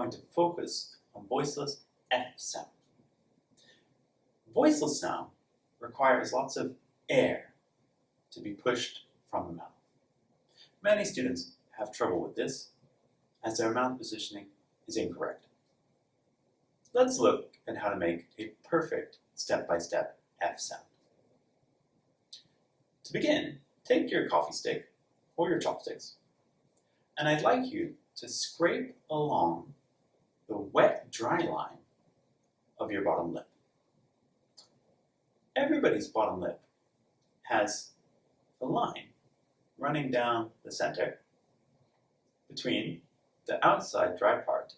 going to focus on voiceless F sound. Voiceless sound requires lots of air to be pushed from the mouth. Many students have trouble with this as their mouth positioning is incorrect. Let's look at how to make a perfect step-by-step F sound. To begin, take your coffee stick or your chopsticks, and I'd like you to scrape along the wet, dry line of your bottom lip. Everybody's bottom lip has a line running down the center between the outside dry part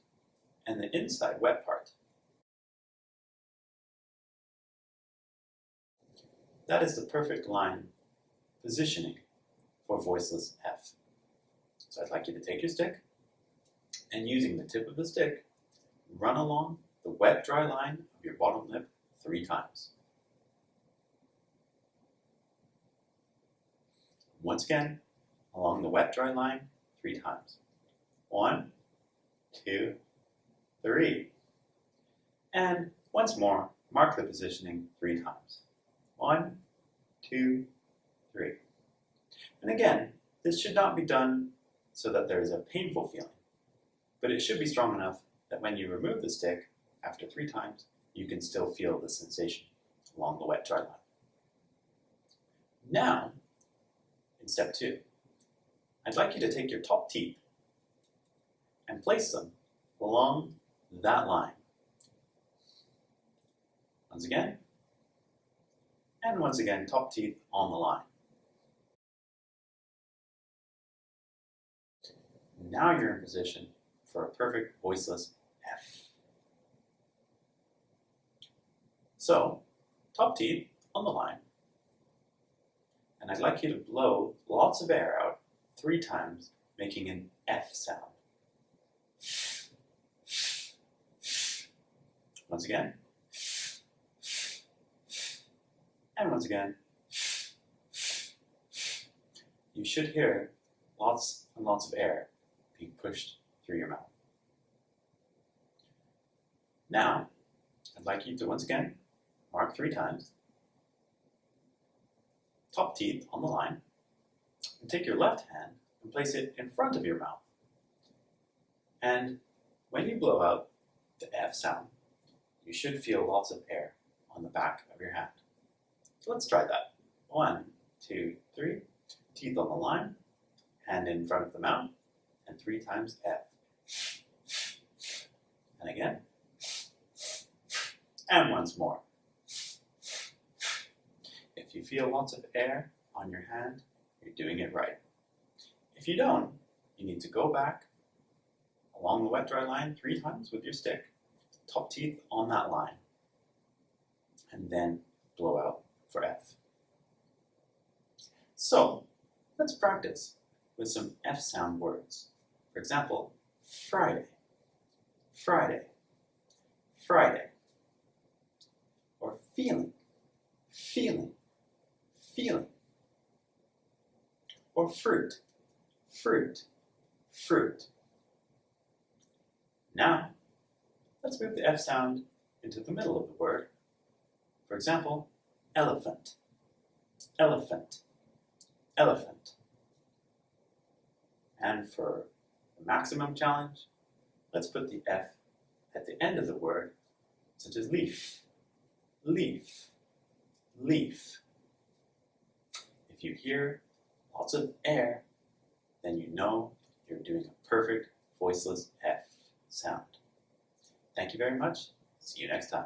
and the inside wet part. That is the perfect line positioning for voiceless F. So I'd like you to take your stick and using the tip of the stick, run along the wet, dry line of your bottom lip 3 times. Once again, along the wet, dry line 3 times. 1, 2, 3. And once more, mark the positioning 3 times. 1, 2, 3. And again, this should not be done so that there is a painful feeling, but it should be strong enough that when you remove the stick after 3 times, you can still feel the sensation along the wet, dry line. Now, in step 2, I'd like you to take your top teeth and place them along that line. Once again, and once again, top teeth on the line. Now you're in position for a perfect voiceless F. So, top teeth on the line, and I'd like you to blow lots of air out 3 times, making an F sound. Once again, and once again. You should hear lots and lots of air being pushed through your mouth. Now, I'd like you to once again mark 3 times, top teeth on the line, and take your left hand and place it in front of your mouth. And when you blow out the F sound, you should feel lots of air on the back of your hand. So let's try that. 1, 2, 3. Teeth on the line, hand in front of the mouth, and 3 times F. And again. And once more. If you feel lots of air on your hand, you're doing it right. If you don't, you need to go back along the wet, dry line 3 times with your stick, top teeth on that line, and then blow out for F. So, let's practice with some F sound words. For example, Friday, Friday, Friday. Or feeling, feeling, feeling. Or fruit, fruit, fruit. Now, let's move the F sound into the middle of the word. For example, elephant, elephant, elephant. And for the maximum challenge, let's put the F at the end of the word, such as leaf, leaf, leaf. If you hear lots of air, then you know you're doing a perfect voiceless F sound. Thank you very much. See you next time.